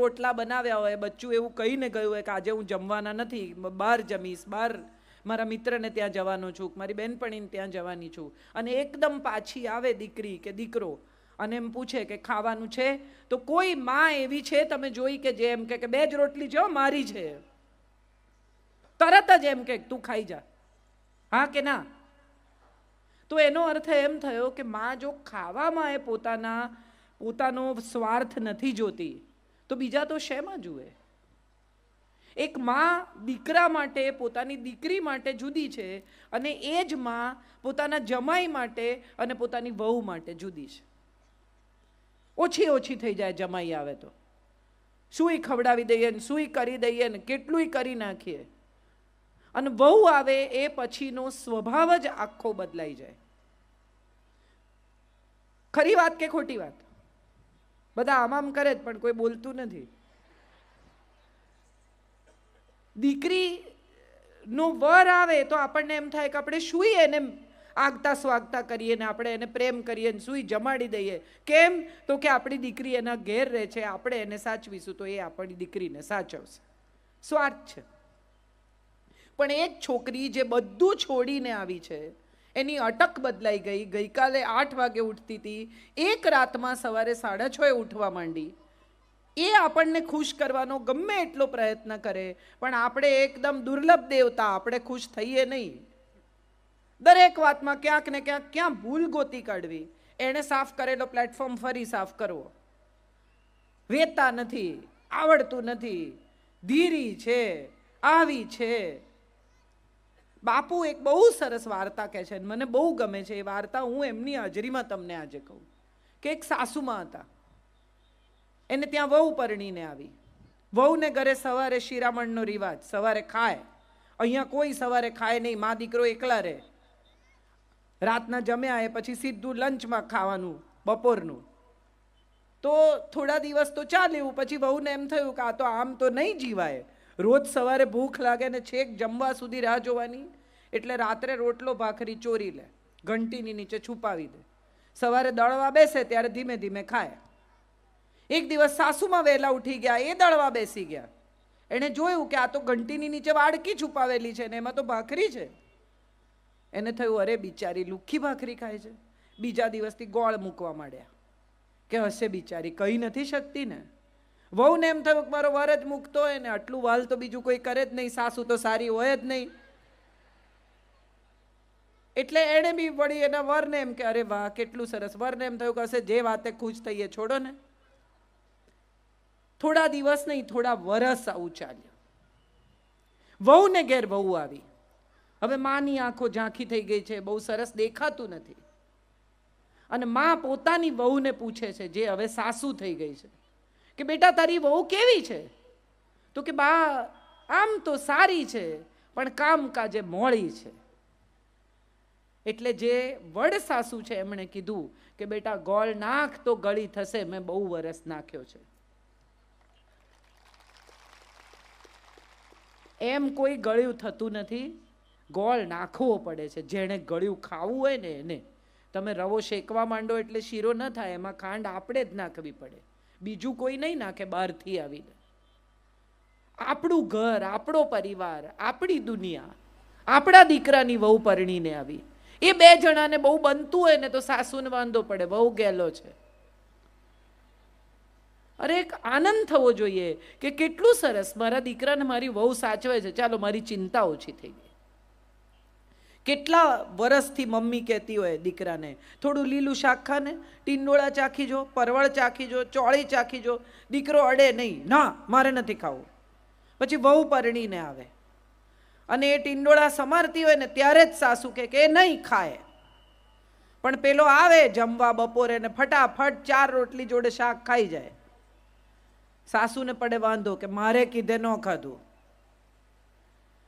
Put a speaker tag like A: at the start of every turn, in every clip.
A: રોટલા બનાવ્યા હોય, બચ્ચું એવું કહીને ગયું હોય કે આજે હું જમવાના નથી, બહાર જમીશ, બહાર મારા મિત્રને ત્યાં જવાનો છું, મારી બહેનપણીને ત્યાં જવાની છું, અને એકદમ પાછી આવે દીકરી કે દીકરો અને એમ પૂછે કે ખાવાનું છે, તો કોઈ માં એવી છે તમે જોઈ કે જે એમ કે બે જ રોટલી છે મારી છે, તરત જ એમ કે તું ખાઈ જા, હા કે ના? તો એનો અર્થ એમ થયો કે માં જો ખાવામાં એ પોતાનો સ્વાર્થ નથી જોતી તો બીજા તો શેમાં જુએ? એક માં દીકરા માટે, પોતાની દીકરી માટે જુદી છે, અને એ જ માં પોતાના જમાઈ માટે અને પોતાની વહુ માટે જુદી છે. ઓછી થઈ જાય જમાઈ આવે તો, સુઈ ખવડાવી દઈએ ને સુઈ કરી દઈએ ને કેટલુંય કરી નાખીએ, અને વહુ આવે એ પછીનો સ્વભાવ જ આખો બદલાઈ જાય. ખરી વાત કે ખોટી વાત? બધા આમ કરે જ પણ કોઈ બોલતું નથી. દીકરી નો વર આવે તો આપણને એમ થાય કે આપણે સુઈ એને આગતા સ્વાગતા કરીએ ને આપણે એને પ્રેમ કરીએ ને સુઈ જમાડી દઈએ. કેમ? તો કે આપણી દીકરી એના ઘેર રહે છે, આપણે એને સાચવીશું તો એ આપણી દીકરીને સાચવશે. સ્વાર્થ છે. પણ એ જ છોકરી જે બધું છોડીને આવી છે, એની અટક બદલાઈ ગઈ. ગઈકાલે 8 વાગે ઉઠતી હતી, એક રાતમાં સવારે 6:30 ઉઠવા માંડી. એ આપણને ખુશ કરવાનો ગમે એટલો પ્રયત્ન કરે, પણ આપણે એકદમ દુર્લભ દેવતા, આપણે ખુશ થઈએ નહીં. દરેક વાતમાં ક્યાંક ને ક્યાં ભૂલ ગોતી કાઢવી. એણે સાફ કરેલો પ્લેટફોર્મ ફરી સાફ કરવો, વેતા નથી, આવડતું નથી, ધીરી છે, આવી છે. બાપુ એક બહુ સરસ વાર્તા કહે છે, મને બહુ ગમે છે એ વાર્તા. હું એમની હાજરીમાં તમને આજે કહું કે એક સાસુમાં હતા, એને ત્યાં વહુ પરણીને આવી. વહુને ઘરે સવારે શિરામણનો રિવાજ, સવારે ખાય. અહીંયા કોઈ સવારે ખાય નહીં, મા દીકરો એકલા રહે. રાતના જમ્યા એ પછી સીધું લંચમાં ખાવાનું, બપોરનું. તો થોડા દિવસ તો ચાલ્યું, પછી વહુને એમ થયું કે આ તો આમ તો નહીં જીવાય, રોજ સવારે ભૂખ લાગે ને છેક જમવા સુધી રાહ જોવાની. એટલે રાત્રે રોટલો ભાખરી ચોરી લે, ઘંટીની નીચે છુપાવી દે. સવારે દળવા બેસે ત્યારે ધીમે ધીમે ખાય. એક દિવસ સાસુમાં વહેલા ઉઠી ગયા, એ દળવા બેસી ગયા. એણે જોયું કે આ તો ઘંટીની નીચે વાડકી છુપાવેલી છે ને એમાં તો ભાખરી છે. એને થયું અરે બિચારી લુખ્ખી ભાખરી ખાય છે. બીજા દિવસથી ગોળ મૂકવા માંડ્યા કે હશે બિચારી, કહી નથી શકતી ને. વહુને એમ થયું કે મારો વર જ મૂકતો હોય ને, આટલું વાલ તો બીજું કોઈ કરે જ નહીં, સાસુ તો સારી હોય જ નહીં. એટલે એણે બી વળી એના વરને એમ કે અરે વાહ કેટલું સરસ. વરને એમ થયું કે હશે જે વાતે ખુશ થઈએ છોડો ને. થોડા દિવસ નહીં, થોડા વરસ આવું ચાલ્યું. વહુને ઘેર વહુ આવી. હવે માની આંખો ઝાંખી થઈ ગઈ છે, બહુ સરસ દેખાતું નથી. અને માં પોતાની વહુને પૂછે છે, જે હવે સાસુ થઈ ગઈ છે, કે બેટા તારી વહુ કેવી છે? તો કે બા આમ તો સારી છે, પણ કામકાજે મોળી છે. એટલે જે વડ સાસુ છે એમણે કીધું કે બેટા ગોળ નાખ તો ગળી થશે, મેં બહુ વરસ નાખ્યો છે. એમ કોઈ ગળ્યું થતું નથી, ગોળ નાખવો પડે છે. જેણે ગળ્યું ખાવું હોય ને એને. તમે રવો શેકવા માંડો એટલે શીરો ન થાય, એમાં ખાંડ આપણે જ નાખવી પડે, બીજું કોઈ નહીં નાખે બહારથી આવીને. આપણું ઘર, આપણો પરિવાર, આપણી દુનિયા, આપણા દીકરાની વહુ પરણીને આવી. એ બે જણાને બહુ બનતું હોય ને તો સાસુને વાંધો પડે, બહુ ગેલો છે. અરે એક આનંદ થવો જોઈએ કે કેટલું સરસ મારા દીકરાને મારી વહુ સાચવે છે, ચાલો મારી ચિંતા ઓછી થઈ ગઈ. કેટલા વર્ષથી મમ્મી કહેતી હોય દીકરાને થોડું લીલું શાક ખાને, ટીંડોળા ચાખી જો, પરવળ ચાખી જો, ચોળી ચાખી જો. દીકરો અડે નહીં, ના મારે નથી ખાવું. પછી વહુ પરણીને આવે અને એ ટીંડોળા સમારતી હોય ને ત્યારે જ સાસુ કે એ નહીં ખાય. પણ પેલો આવે જમવા બપોરે ને ફટાફટ 4 રોટલી જોડે શાક ખાઈ જાય. સાસુને પડે વાંધો કે મારે કીધે ન ખાધું.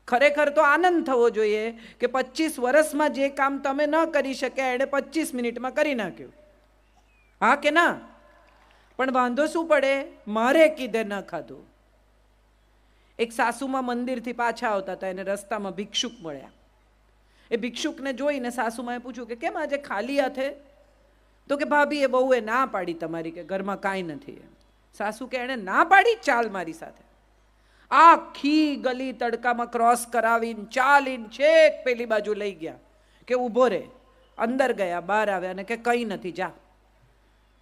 A: ખરેખર તો આનંદ થવો જોઈએ કે 25 વર્ષમાં જે કામ તમે ન કરી શક્યા એણે 25 મિનિટમાં કરી નાખ્યું, હા કે ના? પણ વાંધો શું પડે? મારે કીધે ન ખાધું. એક સાસુમાં મંદિરથી પાછા આવતા હતા, એને રસ્તામાં ભિક્ષુક મળ્યા. એ ભિક્ષુકને જોઈને સાસુમાએ પૂછ્યું કે કેમ આજે ખાલી હાથે? તો કે ભાભી એ બહુએ ના પાડી તમારી કે ઘરમાં કાંઈ નથી. સાસુ કે એણે ના પાડી, ચાલ મારી સાથે. આખી ગલી તડકામાં ક્રોસ કરાવીને ચાલીને છેક પેલી બાજુ લઈ ગયા કે ઊભો રે. અંદર ગયા, બહાર આવ્યા ને કે કંઈ નથી, જા.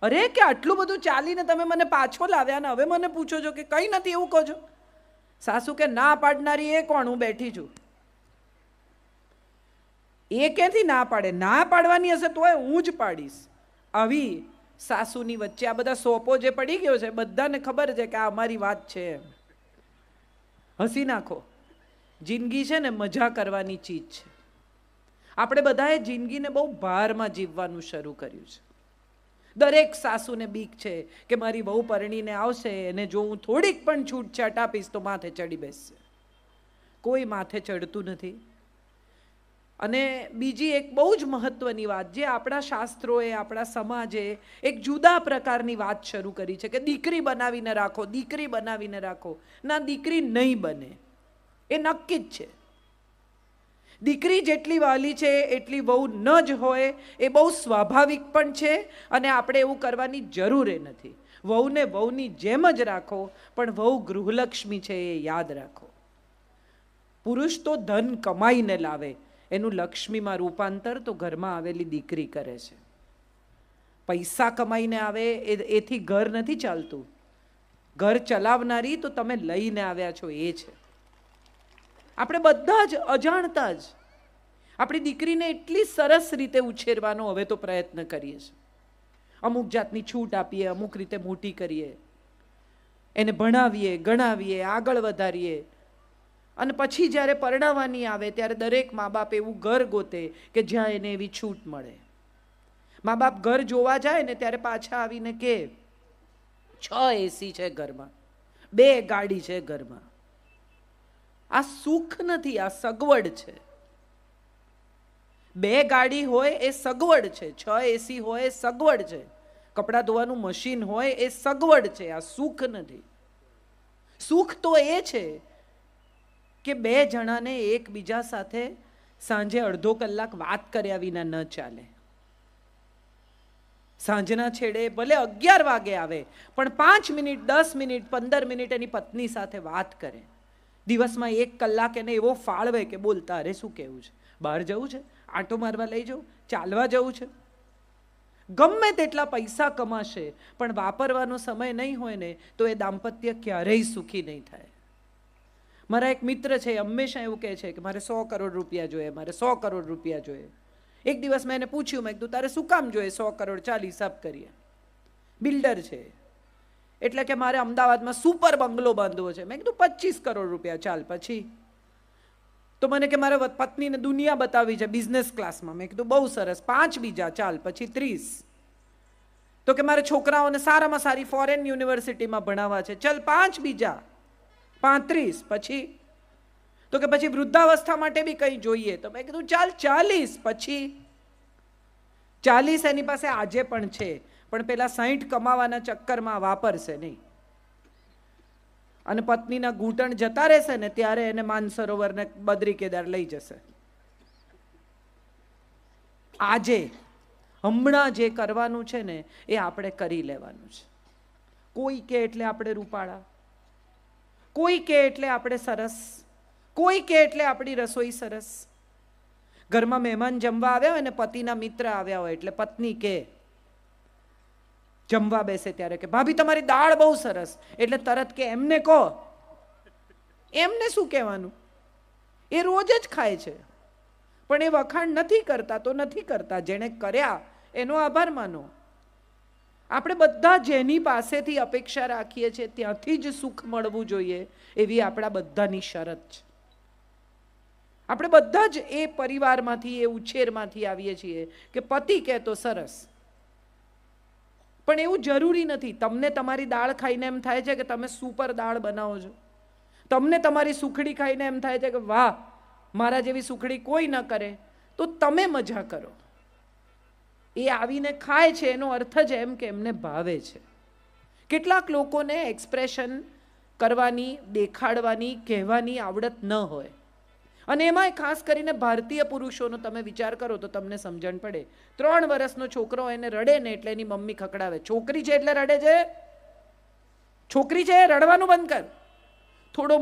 A: અરે કે આટલું બધું ચાલીને તમે મને પાછો લાવ્યા ને હવે મને પૂછો છો કે કંઈ નથી એવું કહો છો? સાસુ કે ના પાડનારી એ કોણ? હું બેઠી છું. એ ક્યાંથી ના પાડે? ના પાડવાની હશે તોય હું જ પાડીશ. આવી સાસુની વચ્ચે આ બધા સોપો જે પડી ગયો છે, બધાને ખબર છે કે આ અમારી વાત છે. હસી નાખો. જિંદગી છે ને મજા કરવાની ચીજ છે. આપણે બધાએ જિંદગીને બહુ ભારમાં જીવવાનું શરૂ કર્યું છે. દરેક સાસુને બીક છે કે મારી બહુ પરણીને આવશે એને જો હું થોડીક પણ છૂટછાટ આપીશ તો માથે ચડી બેસશે. કોઈ માથે ચડતું નથી. અને બીજી એક બહુ જ મહત્વની વાત, જે આપણા શાસ્ત્રોએ, આપણા સમાજે એક જુદા પ્રકારની વાત શરૂ કરી છે કે દીકરી બનાવીને રાખો, દીકરી બનાવીને રાખો. ના, દીકરી નહીં બને, એ નક્કી જ છે. દીકરી જેટલી વાલી છે એટલી વહુ ન જ હોય એ બહુ સ્વાભાવિક પણ છે, અને આપણે એવું કરવાની જરૂર નથી. વહુને વહુની જેમ જ રાખો, પણ વહુ ગૃહલક્ષ્મી છે એ યાદ રાખો. પુરુષ તો ધન કમાઈને લાવે, એનું લક્ષ્મીમાં રૂપાંતર તો ઘરમાં આવેલી દીકરી કરે છે. પૈસા કમાઈને આવે એથી ઘર નથી ચાલતું. ઘર ચલાવનારી તો તમે લઈને આવ્યા છો એ છે. આપણે બધા જ અજાણતા જ આપણી દીકરીને એટલી સરસ રીતે ઉછેરવાનો હવે તો પ્રયત્ન કરીએ છીએ. અમુક જાતની છૂટ આપીએ, અમુક રીતે મોટી કરીએ, એને ભણાવીએ, ગણાવીએ, આગળ વધારીએ, અને પછી જ્યારે પરણાવવાની આવે ત્યારે દરેક મા બાપ એવું ઘર ગોતે કે જ્યાં એને એવી છૂટ મળે. મા બાપ ઘર જોવા જાય ને ત્યારે પાછા આવીને કે 6 એસી છે ઘરમાં, 2 ગાડી છે ઘરમાં. આ સુખ નથી, આ સગવડ છે. 2 ગાડી હોય એ સગવડ છે, 6 એસી હોય એ સગવડ છે, કપડાં ધોવાનું મશીન હોય એ સગવડ છે, આ સુખ નથી. સુખ તો એ છે કે 2 જણાને એકબીજા સાથે સાંજે અડધો કલાક વાત કર્યા વિના ન ચાલે. સાંજના છેડે ભલે 11 વાગે આવે પણ 5 મિનિટ, 10 મિનિટ, 15 મિનિટ એની પત્ની સાથે વાત કરે. દિવસમાં 1 કલાક એને એવો ફાળવે કે બોલ તારે શું કહેવું છે? બહાર જવું છે? આંટો મારવા લઈ જવું? ચાલવા જવું છે? ગમે તેટલા પૈસા કમાશે પણ વાપરવાનો સમય નહીં હોય ને તો એ દાંપત્ય ક્યારેય સુખી નહીં થાય. મારા એક મિત્ર છે, હંમેશા એવું કહે છે કે મારે 100 કરોડ રૂપિયા જોઈએ, મારે 100 કરોડ રૂપિયા જોઈએ. એક દિવસ મેં એને પૂછ્યું, મેં કીધું તારે શું કામ જોઈએ 100 કરોડ? ચાલ હિસાબ કરીએ. બિલ્ડર છે એટલે કે મારે અમદાવાદમાં સુપર બંગલો બાંધવો છે. મેં કીધું 25 કરોડ રૂપિયા. ચાલ પછી? તો મને કે મારે પત્નીને દુનિયા બતાવી છે બિઝનેસ ક્લાસમાં. મેં કીધું બહુ સરસ, 5 બીજા. ચાલ પછી 30. તો કે મારે છોકરાઓને સારામાં સારી ફોરેન યુનિવર્સિટીમાં ભણાવવા છે. ચાલ 5 બીજા. 35 પછી? તો કે પછી વૃદ્ધાવસ્થા માટે બી કંઈ જોઈએ. તો મેં કીધું ચાલ 40 પછી? 40 એની પાસે આજે પણ છે, પણ પેલા 60 કમાવાના ચક્કરમાં વાપરશે નહીં. અને પત્નીના ઘૂંટણ જતા રહેશે ને ત્યારે એને માનસરોવર ને બદ્રી કેદાર લઈ જશે. આજે હમણાં જે કરવાનું છે ને એ આપણે કરી લેવાનું છે. કોઈ કે એટલે આપણે રૂપાળા, કોઈ કે એટલે આપણે સરસ, કોઈ કે એટલે આપણી રસોઈ સરસ. ઘરમાં મહેમાન જમવા આવ્યા હોય ને પતિના મિત્ર આવ્યા હોય એટલે પત્ની કે જમવા બેસે ત્યારે કે ભાભી તમારી દાળ બહુ સરસ, એટલે તરત કે એમને કહો. એમને શું કહેવાનું? એ રોજ જ ખાય છે, પણ એ વખાણ નથી કરતા તો નથી કરતા. જેણે કર્યા એનો આભાર માનો. આપણે બધા જેની પાસેથી અપેક્ષા રાખીએ છીએ ત્યાંથી જ સુખ મળવું જોઈએ એવી આપણા બધાની શરત છે. આપણે બધા જ એ પરિવારમાંથી, એ ઉછેરમાંથી આવીએ છીએ કે પતિ કહે તો સરસ. પણ એવું જરૂરી નથી. તમને તમારી દાળ ખાઈને એમ થાય છે કે તમે સુપર દાળ બનાવો છો. તમને તમારી સુખડી ખાઈને એમ થાય છે કે વાહ, મારા જેવી સુખડી કોઈ ન કરે. તો તમે મજા કરો. એ આવીને ખાય છે એનો અર્થ જ એમ કે એમને ભાવે છે. કેટલાક લોકોને એક્સપ્રેશન કરવાની, દેખાડવાની, કહેવાની આવડત ન હોય. અને એમાંય ખાસ કરીને ભારતીય પુરુષોનો તમે વિચાર કરો તો તમને સમજણ પડે. 3 વર્ષનો છોકરો એને રડે ને એટલે એની મમ્મી ખકડાવે. છોકરી છે એટલે રડે છે. છોકરી છે, રડવાનું બંધ કર. થોડો